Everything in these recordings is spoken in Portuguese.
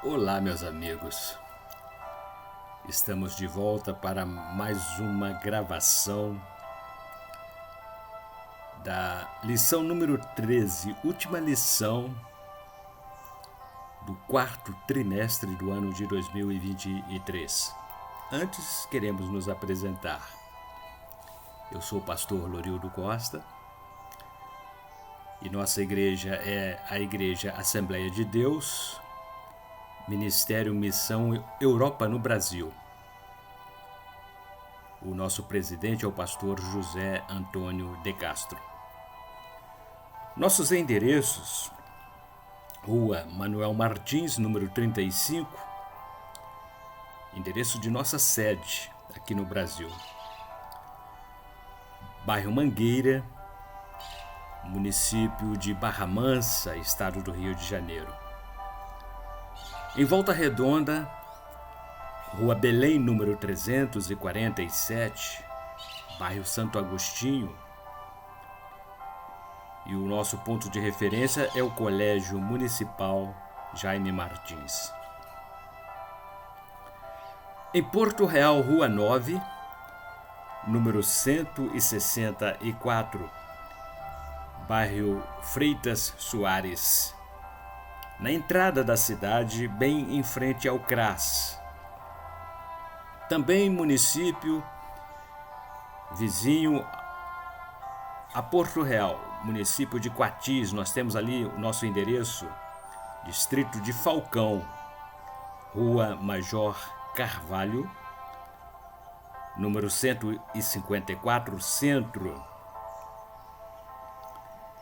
Olá, meus amigos. Estamos de volta para mais uma gravação da lição número 13, última lição do quarto trimestre do ano de 2023. Antes, queremos nos apresentar. Eu sou o pastor Lorildo Costa e nossa igreja é a Igreja Assembleia de Deus, Ministério Missão Europa no Brasil. O nosso presidente é o pastor José Antônio de Castro. Nossos endereços: Rua Manuel Martins, número 35, endereço de nossa sede aqui no Brasil. Bairro Mangueira, município de Barra Mansa, estado do Rio de Janeiro. Em Volta Redonda, Rua Belém, número 347, bairro Santo Agostinho. E o nosso ponto de referência é o Colégio Municipal Jaime Martins. Em Porto Real, Rua 9, número 164, bairro Freitas Soares, na entrada da cidade, bem em frente ao CRAS. Também município vizinho a Porto Real, município de Quatis. Nós temos ali o nosso endereço, distrito de Falcão, Rua Major Carvalho, número 154, Centro.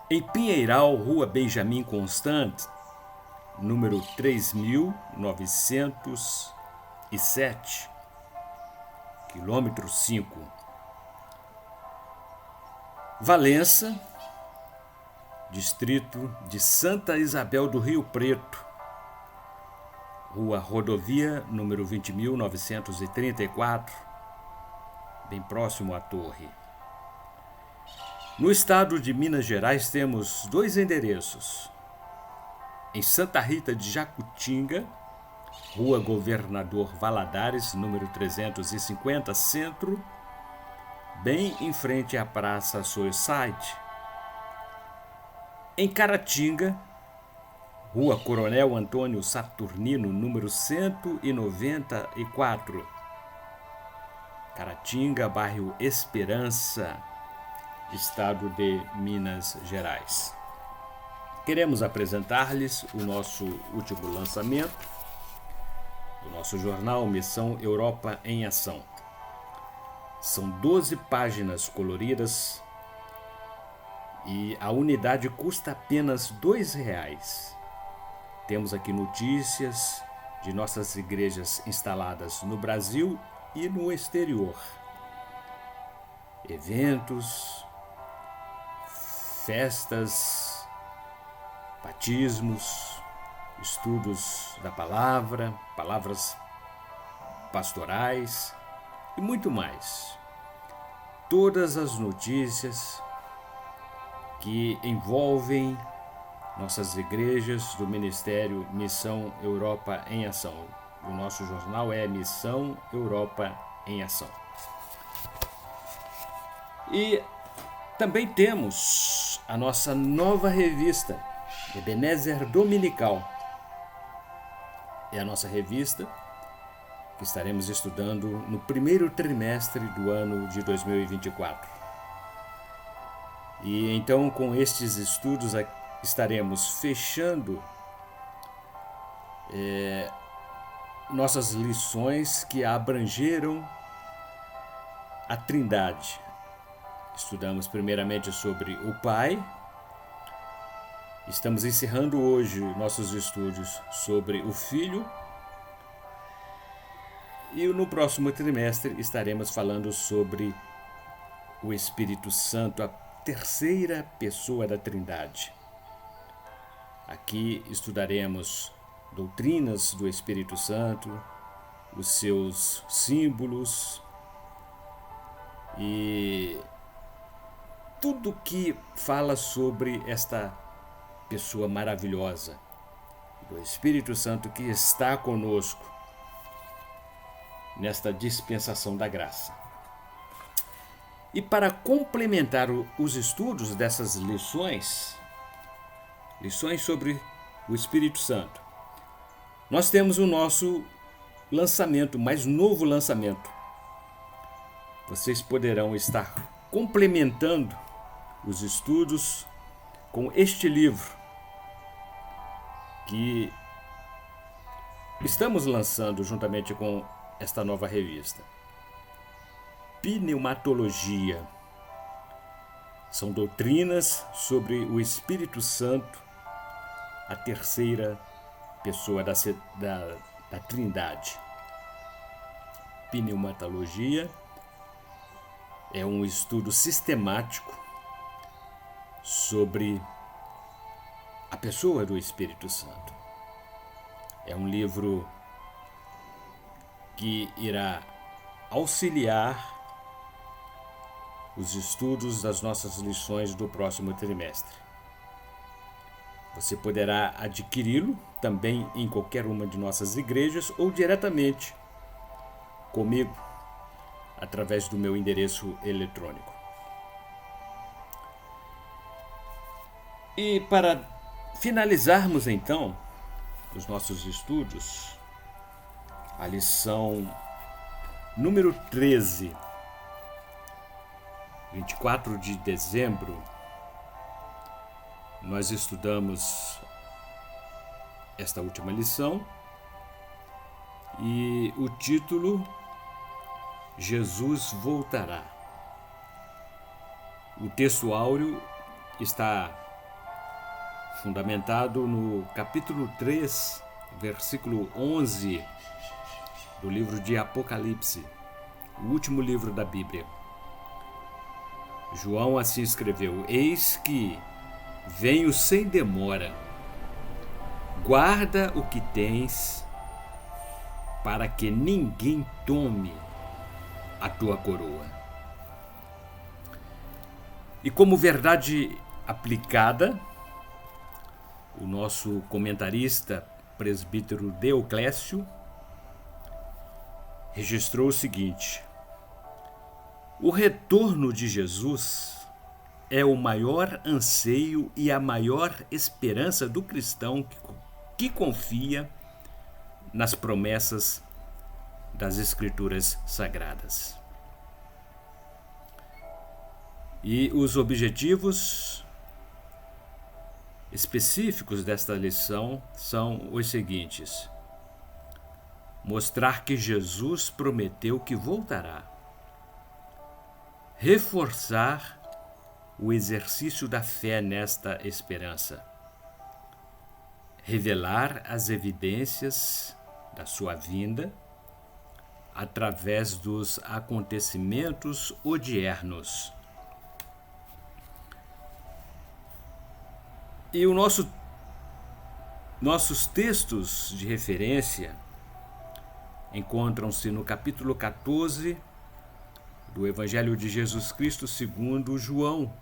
Em Pinheiral, Rua Benjamin Constant, número 3907, quilômetro 5. Valença, distrito de Santa Isabel do Rio Preto, Rua Rodovia, número 20.934, bem próximo à torre. No estado de Minas Gerais temos dois endereços. Em Santa Rita de Jacutinga, Rua Governador Valadares, número 350, Centro, bem em frente à Praça Society. Em Caratinga, Rua Coronel Antônio Saturnino, número 194, Caratinga, bairro Esperança, estado de Minas Gerais. Queremos apresentar-lhes o nosso último lançamento do nosso jornal Missão Europa em Ação. São 12 páginas coloridas e a unidade custa apenas R$2. Temos aqui notícias de nossas igrejas instaladas no Brasil e no exterior. Eventos, festas, batismos, estudos da palavra, palavras pastorais e muito mais. Todas as notícias que envolvem nossas igrejas do Ministério Missão Europa em Ação. O nosso jornal é Missão Europa em Ação. E também temos a nossa nova revista, Ebenezer Dominical. É a nossa revista que estaremos estudando no primeiro trimestre do ano de 2024. E então, com estes estudos, estaremos fechando nossas lições que abrangeram a Trindade. Estudamos primeiramente sobre o Pai. Estamos encerrando hoje nossos estudos sobre o Filho. E no próximo trimestre estaremos falando sobre o Espírito Santo, a terceira pessoa da Trindade. Aqui estudaremos doutrinas do Espírito Santo, os seus símbolos e tudo que fala sobre esta pessoa maravilhosa do Espírito Santo que está conosco nesta dispensação da graça. E para complementar os estudos dessas lições sobre o Espírito Santo, nós temos o nosso lançamento, mais novo lançamento. Vocês poderão estar complementando os estudos com este livro que estamos lançando juntamente com esta nova revista. Pneumatologia. São doutrinas sobre o Espírito Santo, a terceira pessoa da Trindade. Pneumatologia é um estudo sistemático sobre a pessoa do Espírito Santo. É um livro que irá auxiliar os estudos das nossas lições do próximo trimestre. Você poderá adquiri-lo também em qualquer uma de nossas igrejas ou diretamente comigo através do meu endereço eletrônico. E para finalizarmos então os nossos estudos, a lição número 13, 24 de dezembro, nós estudamos esta última lição e o título: Jesus voltará. O texto áureo está fundamentado no capítulo 3, versículo 11 do livro de Apocalipse, o último livro da Bíblia. João assim escreveu: Eis que venho sem demora, guarda o que tens, para que ninguém tome a tua coroa. E como verdade aplicada, o nosso comentarista, presbítero Deoclésio, registrou o seguinte: o retorno de Jesus é o maior anseio e a maior esperança do cristão que confia nas promessas das Escrituras Sagradas. E os objetivos específicos desta lição são os seguintes: mostrar que Jesus prometeu que voltará, reforçar o exercício da fé nesta esperança, revelar as evidências da sua vinda através dos acontecimentos odiernos. E nossos textos de referência encontram-se no capítulo 14 do Evangelho de Jesus Cristo segundo João,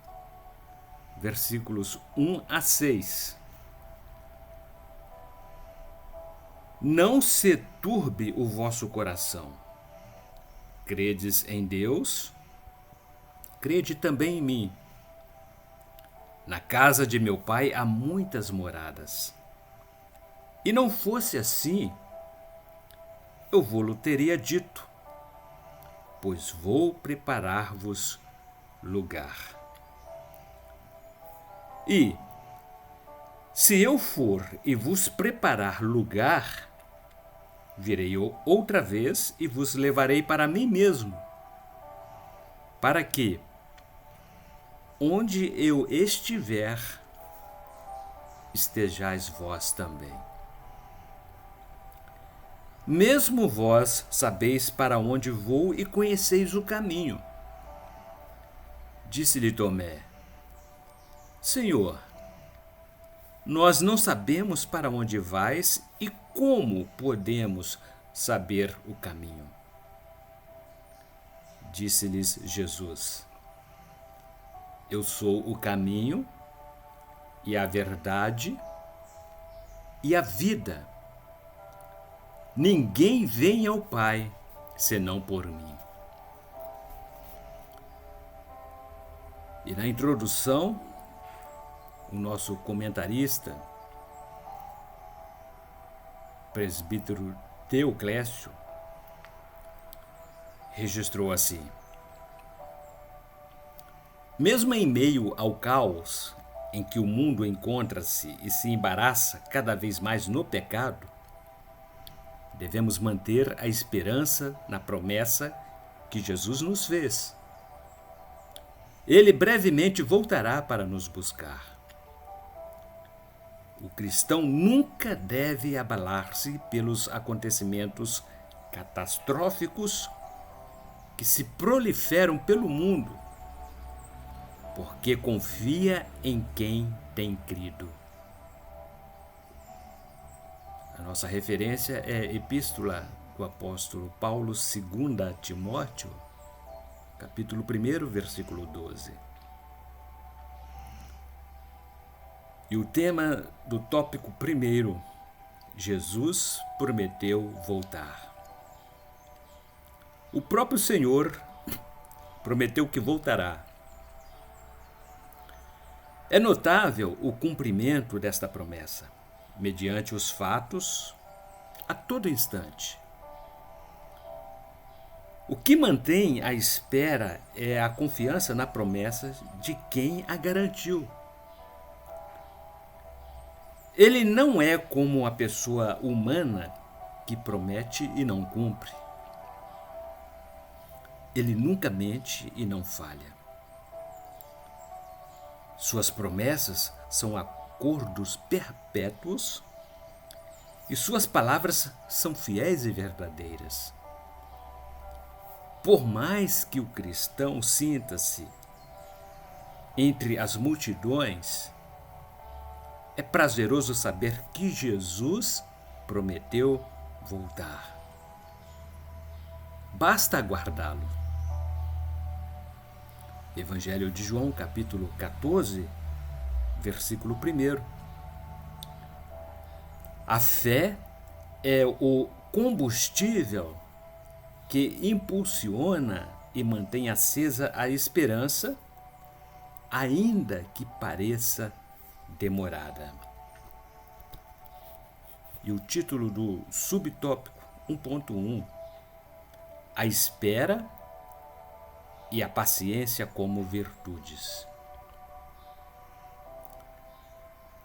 versículos 1 a 6. Não se turbe o vosso coração. Credes em Deus, crede também em mim. Na casa de meu Pai há muitas moradas. E não fosse assim, eu vou-lo teria dito, pois vou preparar-vos lugar. E, se eu for e vos preparar lugar, virei outra vez e vos levarei para mim mesmo, para que, onde eu estiver, estejais vós também. Mesmo vós sabeis para onde vou e conheceis o caminho. Disse-lhe Tomé: Senhor, nós não sabemos para onde vais e como podemos saber o caminho. Disse-lhes Jesus: Eu sou o caminho e a verdade e a vida. Ninguém vem ao Pai senão por mim. E na introdução, o nosso comentarista, presbítero Teoclésio, registrou assim: mesmo em meio ao caos em que o mundo encontra-se e se embaraça cada vez mais no pecado, devemos manter a esperança na promessa que Jesus nos fez. Ele brevemente voltará para nos buscar. O cristão nunca deve abalar-se pelos acontecimentos catastróficos que se proliferam pelo mundo, porque confia em quem tem crido. A nossa referência é a Epístola do Apóstolo Paulo, 2 Timóteo, capítulo 1, versículo 12. E o tema do tópico 1, Jesus prometeu voltar. O próprio Senhor prometeu que voltará. É notável o cumprimento desta promessa, mediante os fatos, a todo instante. O que mantém a espera é a confiança na promessa de quem a garantiu. Ele não é como a pessoa humana que promete e não cumpre. Ele nunca mente e não falha. Suas promessas são acordos perpétuos e suas palavras são fiéis e verdadeiras. Por mais que o cristão sinta-se entre as multidões, é prazeroso saber que Jesus prometeu voltar. Basta aguardá-lo. Evangelho de João, capítulo 14, versículo 1. A fé é o combustível que impulsiona e mantém acesa a esperança, ainda que pareça demorada. E o título do subtópico 1.1: a espera e a paciência como virtudes.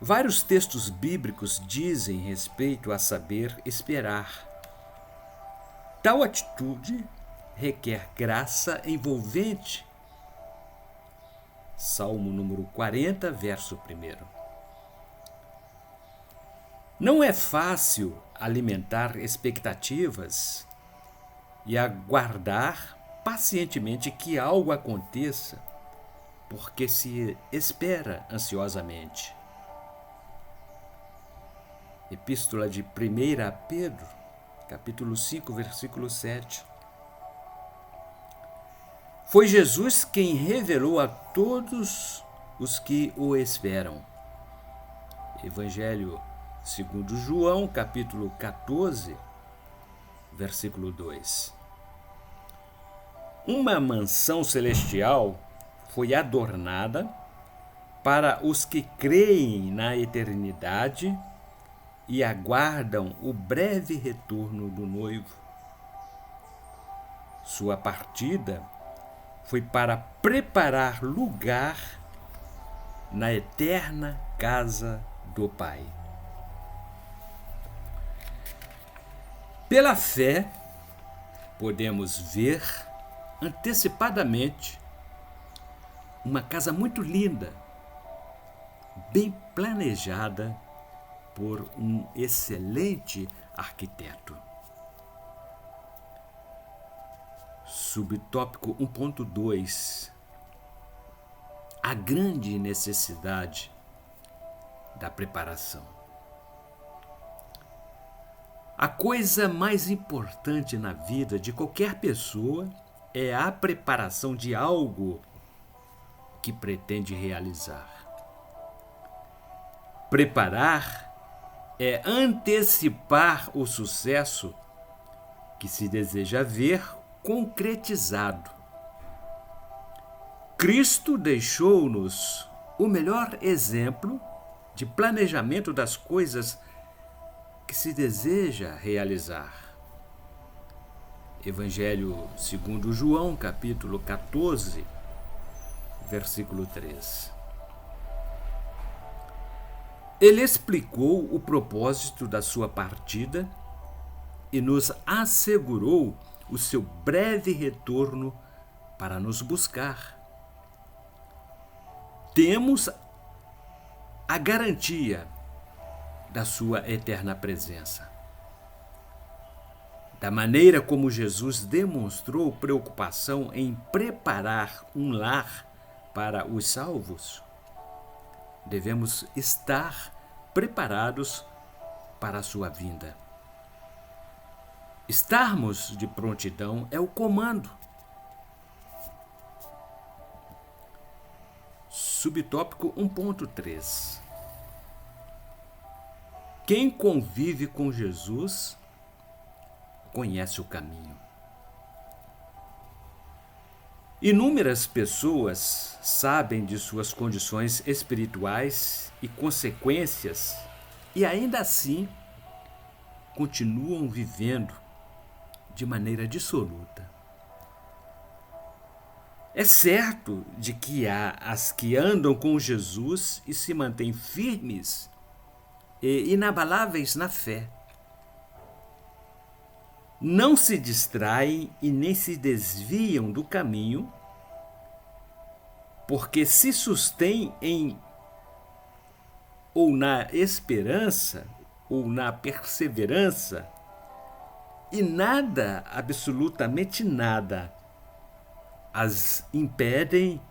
Vários textos bíblicos dizem respeito a saber esperar. Tal atitude requer graça envolvente. Salmo número 40, verso 1. Não é fácil alimentar expectativas e aguardar pacientemente que algo aconteça, porque se espera ansiosamente. Epístola de 1 Pedro, capítulo 5, versículo 7. Foi Jesus quem revelou a todos os que o esperam. Evangelho segundo João, capítulo 14, versículo 2. Uma mansão celestial foi adornada para os que creem na eternidade e aguardam o breve retorno do noivo. Sua partida foi para preparar lugar na eterna casa do Pai. Pela fé, podemos ver antecipadamente uma casa muito linda, bem planejada por um excelente arquiteto. Subtópico 1.2: a grande necessidade da preparação. A coisa mais importante na vida de qualquer pessoa é a preparação de algo que pretende realizar. Preparar é antecipar o sucesso que se deseja ver concretizado. Cristo deixou-nos o melhor exemplo de planejamento das coisas que se deseja realizar. Evangelho segundo João, capítulo 14, versículo 3. Ele explicou o propósito da sua partida e nos assegurou o seu breve retorno para nos buscar. Temos a garantia da sua eterna presença. Da maneira como Jesus demonstrou preocupação em preparar um lar para os salvos, devemos estar preparados para a sua vinda. Estarmos de prontidão é o comando. Subtópico 1.3. Quem convive com Jesus conhece o caminho. Inúmeras pessoas sabem de suas condições espirituais e consequências e ainda assim continuam vivendo de maneira dissoluta. É certo de que há as que andam com Jesus e se mantêm firmes e inabaláveis na fé. Não se distraem e nem se desviam do caminho, porque se sustêm em ou na esperança ou na perseverança, e nada, absolutamente nada, as impedem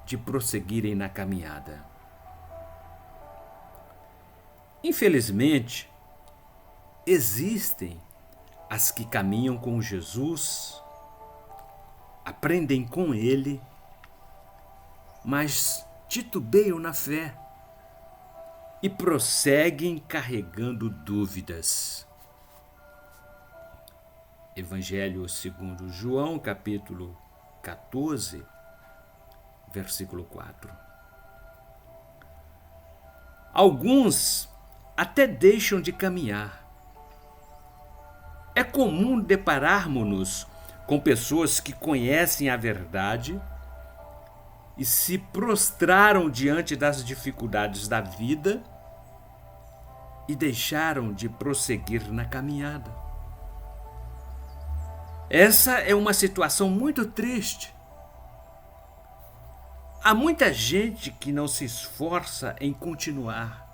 de prosseguirem na caminhada. Infelizmente, existem as que caminham com Jesus, aprendem com Ele, mas titubeiam na fé e prosseguem carregando dúvidas. Evangelho segundo João, capítulo 14, versículo 4. Alguns até deixam de caminhar. É comum depararmos-nos com pessoas que conhecem a verdade e se prostraram diante das dificuldades da vida e deixaram de prosseguir na caminhada. Essa é uma situação muito triste. Há muita gente que não se esforça em continuar.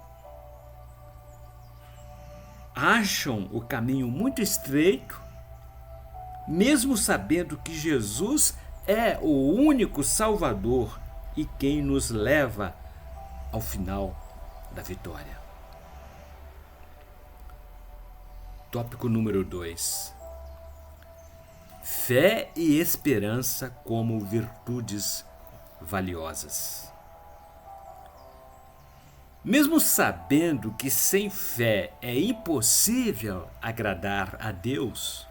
Acham o caminho muito estreito, mesmo sabendo que Jesus é o único Salvador e quem nos leva ao final da vitória. Tópico número 2. Fé e esperança como virtudes valiosas. Mesmo sabendo que sem fé é impossível agradar a Deus,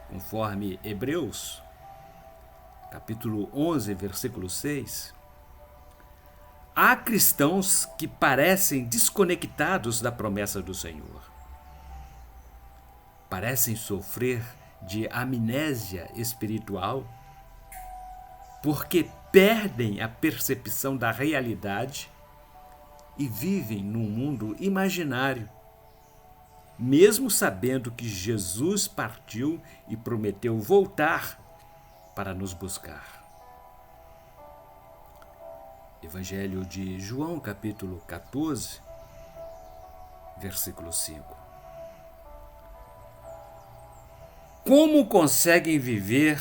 conforme Hebreus, capítulo 11, versículo 6, há cristãos que parecem desconectados da promessa do Senhor. Parecem sofrer de amnésia espiritual, porque perdem a percepção da realidade e vivem num mundo imaginário, mesmo sabendo que Jesus partiu e prometeu voltar para nos buscar. Evangelho de João, capítulo 14, versículo 5. Como conseguem viver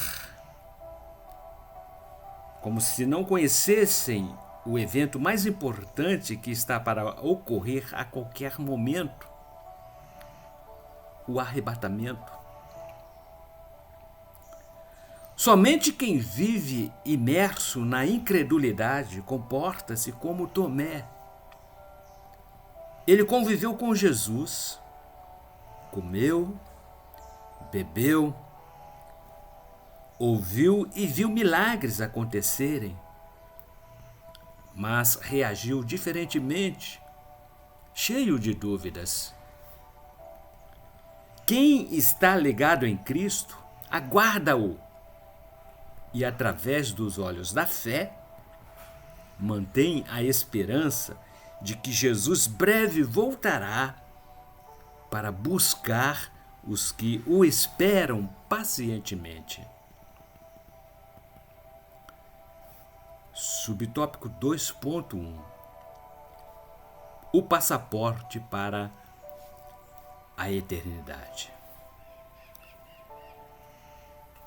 como se não conhecessem o evento mais importante que está para ocorrer a qualquer momento, o arrebatamento? Somente quem vive imerso na incredulidade comporta-se como Tomé. Ele conviveu com Jesus, comeu, bebeu, ouviu e viu milagres acontecerem, mas reagiu diferentemente, cheio de dúvidas. Quem está ligado em Cristo, aguarda-o e, através dos olhos da fé, mantém a esperança de que Jesus breve voltará para buscar os que o esperam pacientemente. Subtópico 2.1 O passaporte para a eternidade.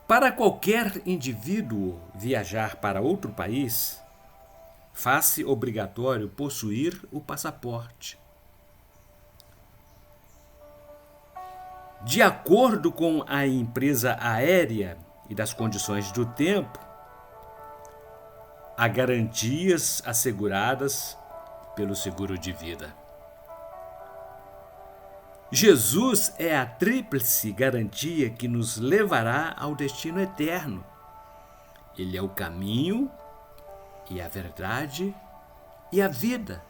Para qualquer indivíduo viajar para outro país, faz-se obrigatório possuir o passaporte. De acordo com a empresa aérea e das condições do tempo, há garantias asseguradas pelo seguro de vida. Jesus é a tríplice garantia que nos levará ao destino eterno. Ele é o caminho, e a verdade, e a vida.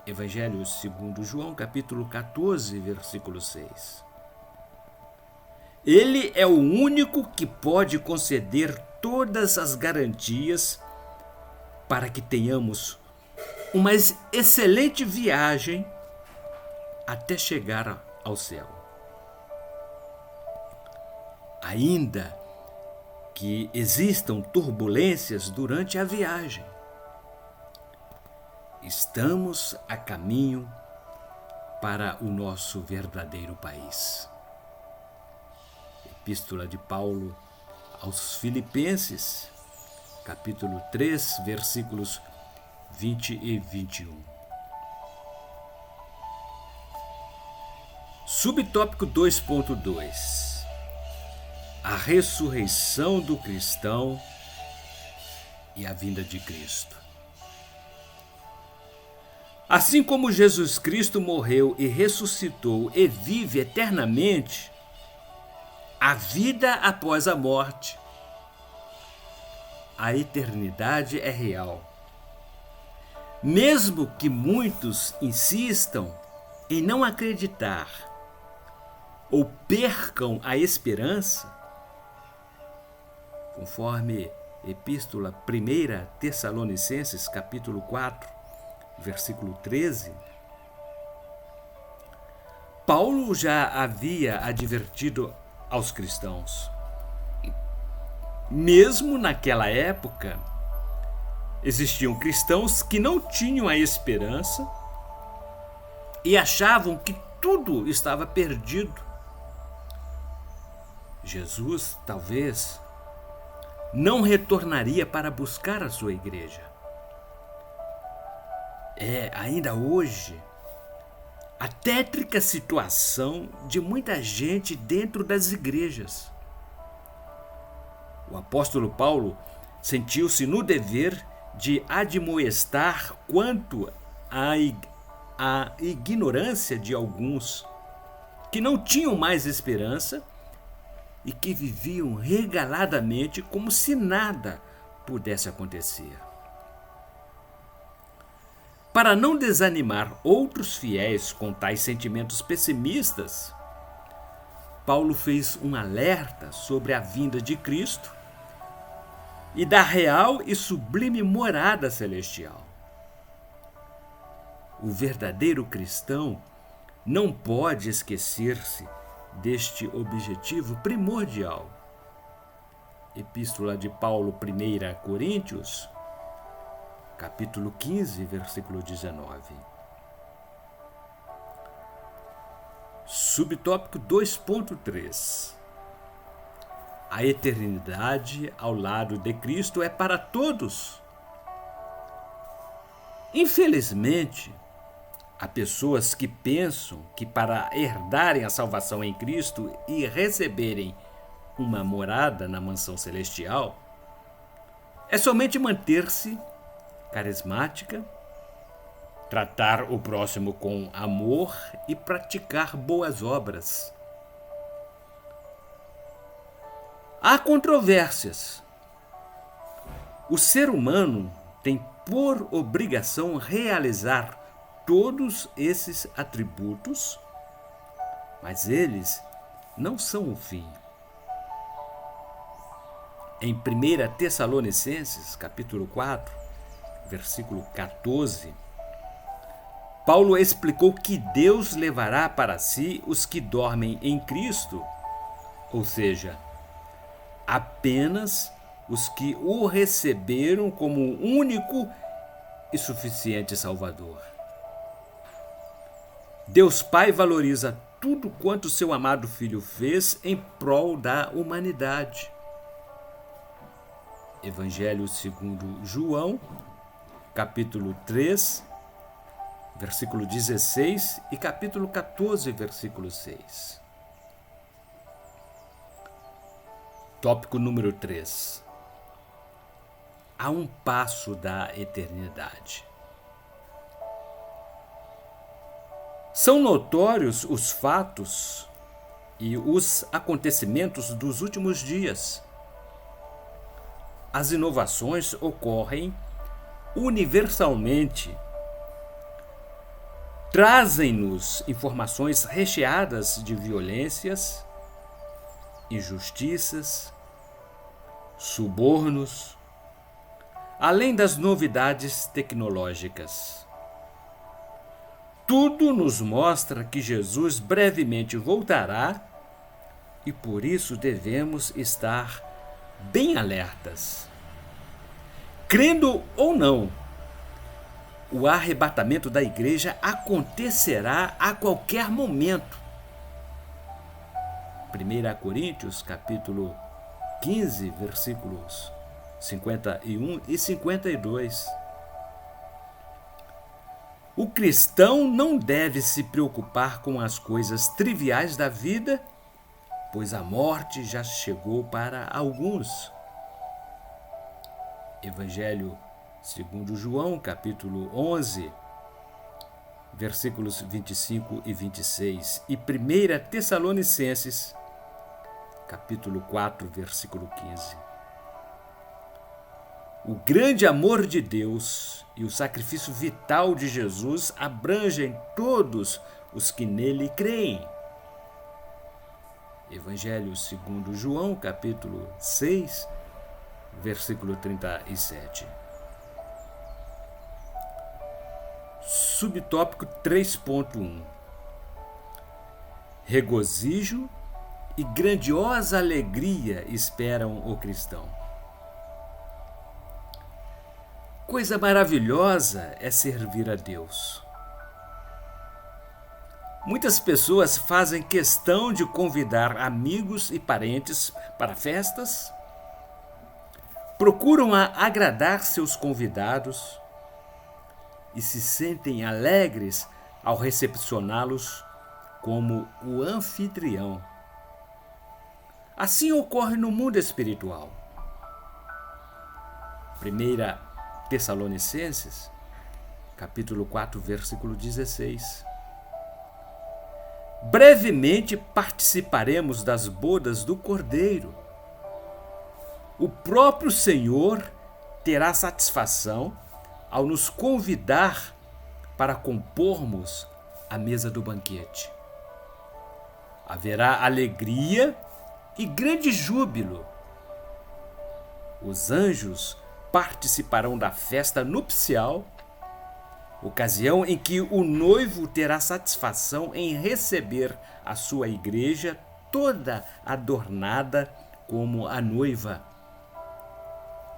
Evangelho segundo João, capítulo 14, versículo 6. Ele é o único que pode conceder todas as garantias para que tenhamos uma excelente viagem até chegar ao céu. Ainda que existam turbulências durante a viagem, estamos a caminho para o nosso verdadeiro país. Epístola de Paulo aos Filipenses, capítulo 3, versículos 20 e 21. Subtópico 2.2 A ressurreição do cristão e a vinda de Cristo. Assim como Jesus Cristo morreu e ressuscitou e vive eternamente, a vida após a morte, a eternidade é real. Mesmo que muitos insistam em não acreditar ou percam a esperança, conforme Epístola 1 Tessalonicenses, capítulo 4, versículo 13, Paulo já havia advertido aos cristãos. Mesmo naquela época, existiam cristãos que não tinham a esperança e achavam que tudo estava perdido. Jesus, talvez, não retornaria para buscar a sua igreja. Ainda hoje, a tétrica situação de muita gente dentro das igrejas. O apóstolo Paulo sentiu-se no dever de admoestar quanto à ignorância de alguns que não tinham mais esperança e que viviam regaladamente como se nada pudesse acontecer. Para não desanimar outros fiéis com tais sentimentos pessimistas, Paulo fez um alerta sobre a vinda de Cristo e da real e sublime morada celestial. O verdadeiro cristão não pode esquecer-se deste objetivo primordial. Epístola de Paulo 1 Coríntios, capítulo 15, versículo 19. Subtópico 2.3 A eternidade ao lado de Cristo é para todos. Infelizmente, há pessoas que pensam que para herdarem a salvação em Cristo e receberem uma morada na mansão celestial, é somente manter-se carismática, tratar o próximo com amor e praticar boas obras. Há controvérsias. O ser humano tem por obrigação realizar todos esses atributos, mas eles não são o fim. Em 1 Tessalonicenses, capítulo 4, versículo 14, Paulo explicou que Deus levará para si os que dormem em Cristo, ou seja, apenas os que o receberam como único e suficiente Salvador. Deus Pai valoriza tudo quanto seu amado Filho fez em prol da humanidade. Evangelho segundo João, capítulo 3, versículo 16 e capítulo 14, versículo 6. Tópico número 3. A um passo da eternidade. São notórios os fatos e os acontecimentos dos últimos dias. As inovações ocorrem universalmente. Trazem-nos informações recheadas de violências, injustiças, subornos, além das novidades tecnológicas. Tudo nos mostra que Jesus brevemente voltará e por isso devemos estar bem alertas. Crendo ou não, o arrebatamento da igreja acontecerá a qualquer momento. 1 Coríntios, capítulo 15, versículos 51 e 52. O cristão não deve se preocupar com as coisas triviais da vida, pois a morte já chegou para alguns. Evangelho segundo João, capítulo 11, versículos 25 e 26, e 1 Tessalonicenses, capítulo 4, versículo 15. O grande amor de Deus e o sacrifício vital de Jesus abrangem todos os que nele creem. Evangelho segundo João, capítulo 6, versículo 37. Subtópico 3.1. Regozijo e grandiosa alegria esperam o cristão. Coisa maravilhosa é servir a Deus. Muitas pessoas fazem questão de convidar amigos e parentes para festas, procuram agradar seus convidados e se sentem alegres ao recepcioná-los como o anfitrião. Assim ocorre no mundo espiritual. 1 Tessalonicenses, capítulo 4, versículo 16. Brevemente participaremos das bodas do Cordeiro. O próprio Senhor terá satisfação ao nos convidar para compormos a mesa do banquete. Haverá alegria e grande júbilo. Os anjos participarão da festa nupcial, ocasião em que o noivo terá satisfação em receber a sua igreja toda adornada como a noiva,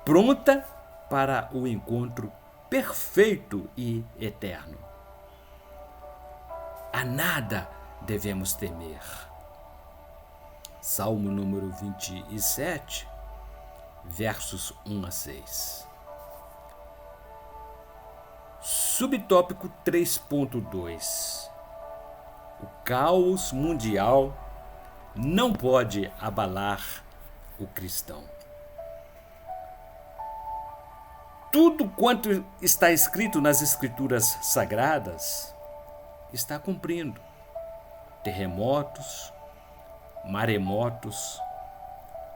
pronta para o encontro perfeito e eterno. A nada devemos temer. Salmo número 27, versos 1 a 6. Subtópico 3.2. O caos mundial não pode abalar o cristão. tudo quanto está escrito nas Escrituras Sagradas está cumprindo. Terremotos, maremotos,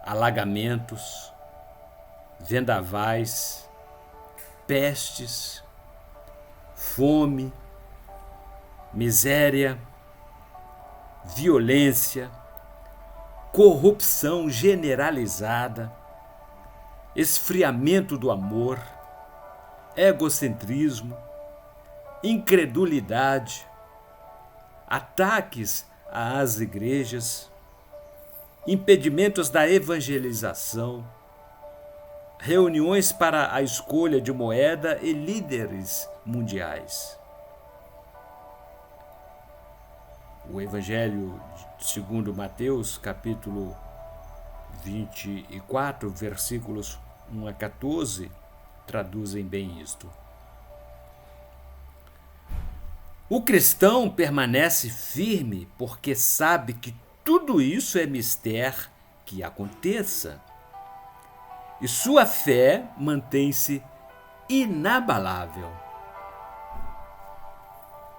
alagamentos, vendavais, pestes, fome, miséria, violência, corrupção generalizada, esfriamento do amor, egocentrismo, incredulidade, ataques às igrejas, impedimentos da evangelização, reuniões para a escolha de moeda e líderes mundiais. O Evangelho segundo Mateus, capítulo 24, versículos 1 a 14, traduzem bem isto. O cristão permanece firme porque sabe que tudo isso é mister que aconteça. E sua fé mantém-se inabalável.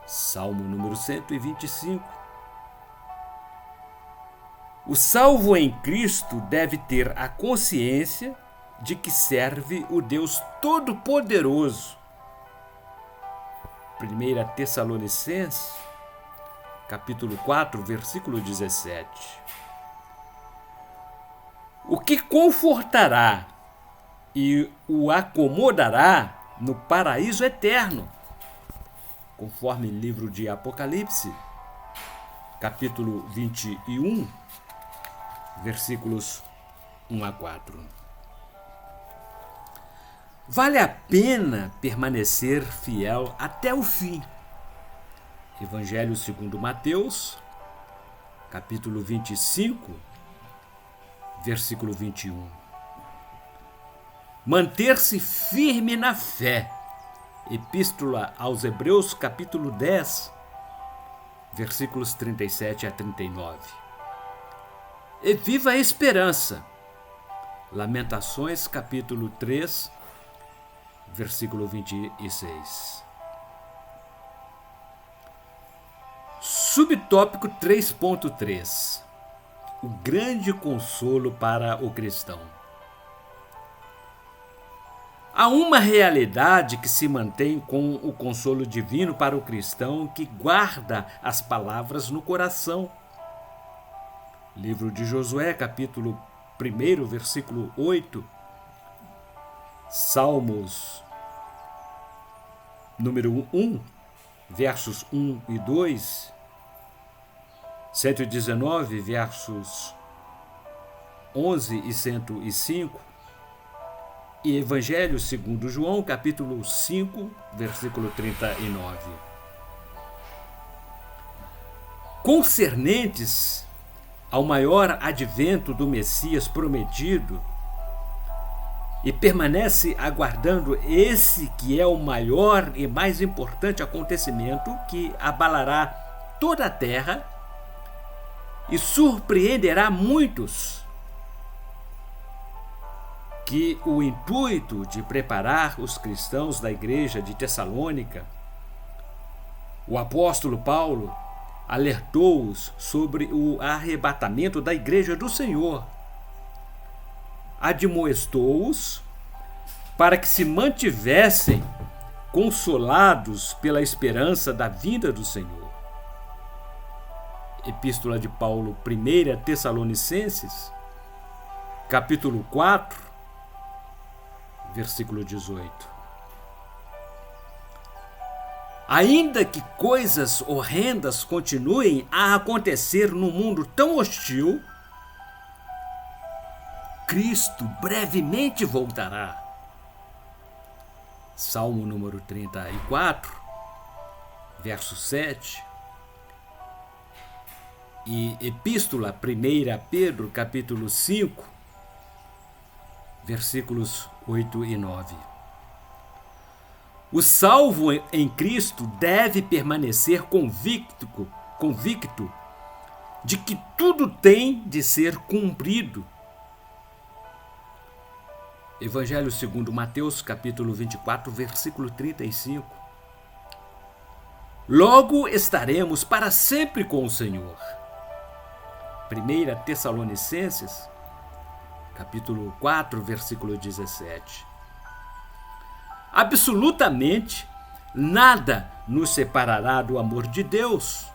Salmo número 125. O salvo em Cristo deve ter a consciência de que serve o Deus Todo-Poderoso. 1 Tessalonicenses, capítulo 4, versículo 17. O que confortará e o acomodará no paraíso eterno, conforme livro de Apocalipse, capítulo 21, versículos 1 a 4. Vale a pena permanecer fiel até o fim. Evangelho segundo Mateus, capítulo 25, versículo 21. Manter-se firme na fé. Epístola aos Hebreus, capítulo 10, versículos 37 a 39. E viva a esperança. Lamentações, capítulo 3, versículo 26. Subtópico 3.3. O grande consolo para o cristão. Há uma realidade que se mantém com o consolo divino para o cristão que guarda as palavras no coração. Livro de Josué, capítulo 1, versículo 8. Salmos número 1, versos 1 e 2, 119, versos 11 e 105, e Evangelho segundo João, capítulo 5, versículo 39. Concernentes ao maior advento do Messias prometido, e permanece aguardando esse que é o maior e mais importante acontecimento que abalará toda a terra e surpreenderá muitos, que o intuito de preparar os cristãos da igreja de Tessalônica, o apóstolo Paulo alertou-os sobre o arrebatamento da igreja do Senhor. Admoestou-os para que se mantivessem consolados pela esperança da vinda do Senhor. Epístola de Paulo, 1 Tessalonicenses, capítulo 4, versículo 18. Ainda que coisas horrendas continuem a acontecer no mundo tão hostil, Cristo brevemente voltará. Salmo número 34, verso 7. E Epístola 1 Pedro, capítulo 5, versículos 8 e 9. O salvo em Cristo deve permanecer convicto de que tudo tem de ser cumprido. Evangelho segundo Mateus, capítulo 24, versículo 35. Logo estaremos para sempre com o Senhor. 1 Tessalonicenses, capítulo 4, versículo 17. Absolutamente nada nos separará do amor de Deus.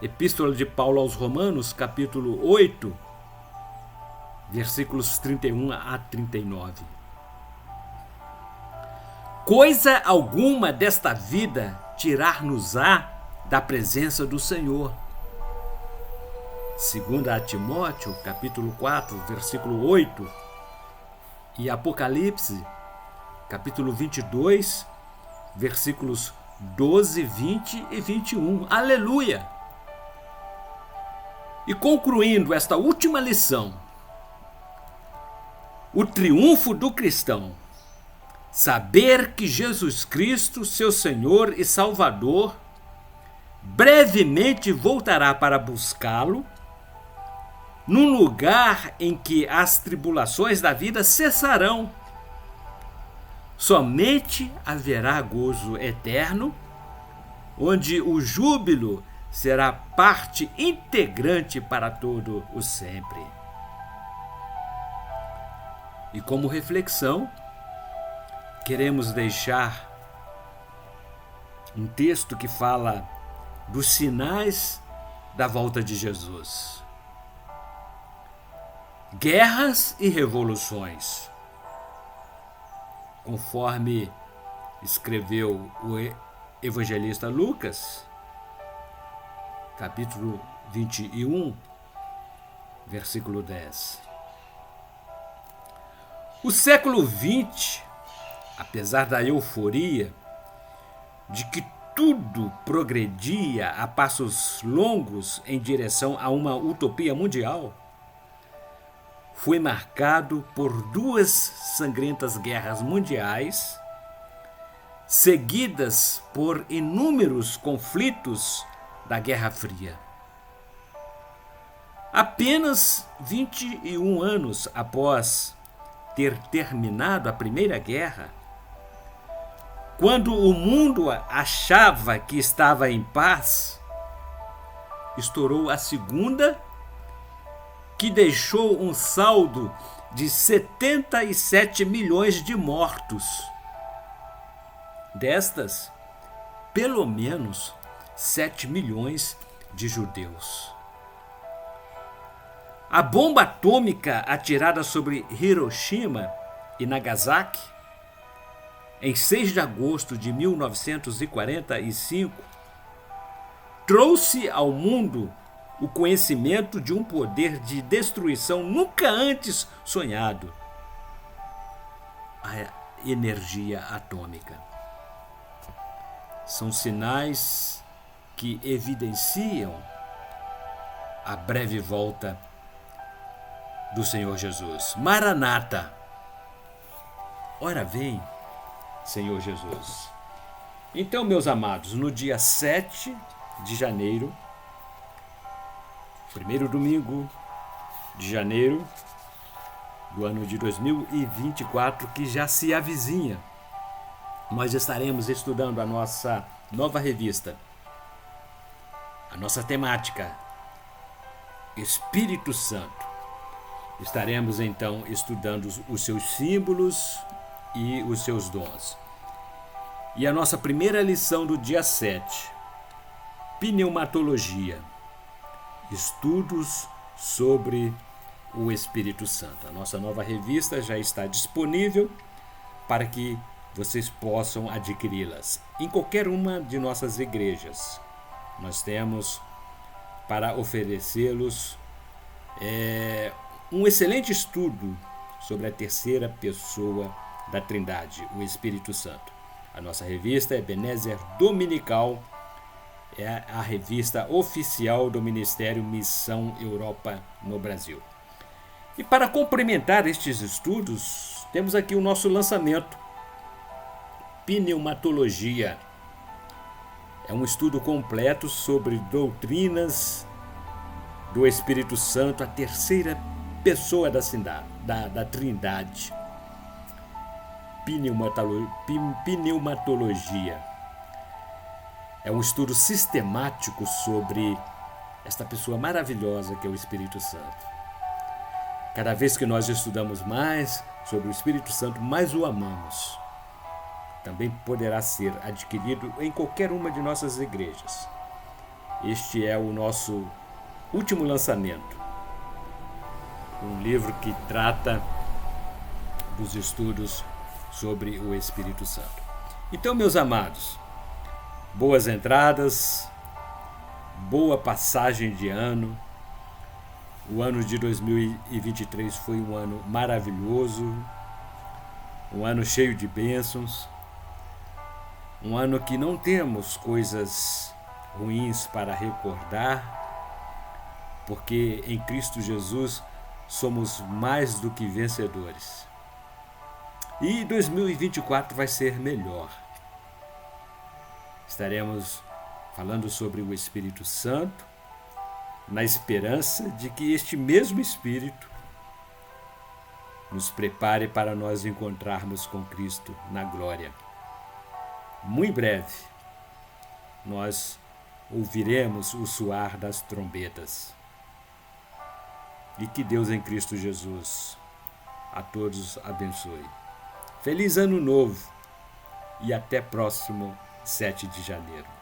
Epístola de Paulo aos Romanos, capítulo 8, versículos 31 a 39. Coisa alguma desta vida tirar-nos-á da presença do Senhor. 2 Timóteo, capítulo 4, versículo 8, e Apocalipse, capítulo 22, versículos 12, 20 e 21. Aleluia! E concluindo esta última lição, o triunfo do cristão, saber que Jesus Cristo, seu Senhor e Salvador, brevemente voltará para buscá-lo, num lugar em que as tribulações da vida cessarão. Somente haverá gozo eterno, onde o júbilo será parte integrante para todo o sempre. E como reflexão, queremos deixar um texto que fala dos sinais da volta de Jesus. Guerras e revoluções. Conforme escreveu o evangelista Lucas, capítulo 21, versículo 10. O século XX, apesar da euforia de que tudo progredia a passos longos em direção a uma utopia mundial, foi marcado por duas sangrentas guerras mundiais, seguidas por inúmeros conflitos da Guerra Fria. Apenas 21 anos após ter terminado a Primeira Guerra, quando o mundo achava que estava em paz, estourou a Segunda, que deixou um saldo de 77 milhões de mortos. Destas, pelo menos 7 milhões de judeus. A bomba atômica atirada sobre Hiroshima e Nagasaki, em 6 de agosto de 1945, trouxe ao mundo o conhecimento de um poder de destruição nunca antes sonhado: a energia atômica. São sinais que evidenciam a breve volta do Senhor Jesus. Maranata! Ora vem, Senhor Jesus. Então, meus amados, no dia 7 de janeiro, primeiro domingo de janeiro do ano de 2024, que já se avizinha, nós estaremos estudando a nossa nova revista, a nossa temática, Espírito Santo. Estaremos então estudando os seus símbolos e os seus dons. E a nossa primeira lição do dia 7, pneumatologia, estudos sobre o Espírito Santo. A nossa nova revista já está disponível para que vocês possam adquiri-las em qualquer uma de nossas igrejas. Nós temos para oferecê-los um excelente estudo sobre a terceira pessoa da Trindade, o Espírito Santo. A nossa revista Ebenezer Dominical, é a revista oficial do Ministério Missão Europa no Brasil. E para complementar estes estudos, temos aqui o nosso lançamento, Pneumatologia. É um estudo completo sobre doutrinas do Espírito Santo, a terceira pessoa da Trindade. Pneumatologia é um estudo sistemático sobre esta pessoa maravilhosa que é o Espírito Santo. Cada vez que nós estudamos mais sobre o Espírito Santo, mais o amamos. Também poderá ser adquirido em qualquer uma de nossas igrejas. Este é o nosso último lançamento. Um livro que trata dos estudos sobre o Espírito Santo. Então, meus amados, boas entradas, boa passagem de ano. O ano de 2023 foi um ano maravilhoso, um ano cheio de bênçãos, um ano que não temos coisas ruins para recordar, porque em Cristo Jesus somos mais do que vencedores. E 2024 vai ser melhor. Estaremos falando sobre o Espírito Santo, na esperança de que este mesmo Espírito nos prepare para nós encontrarmos com Cristo na glória. Muito breve, nós ouviremos o soar das trombetas. E que Deus em Cristo Jesus a todos abençoe. Feliz Ano Novo e até próximo 7 de janeiro.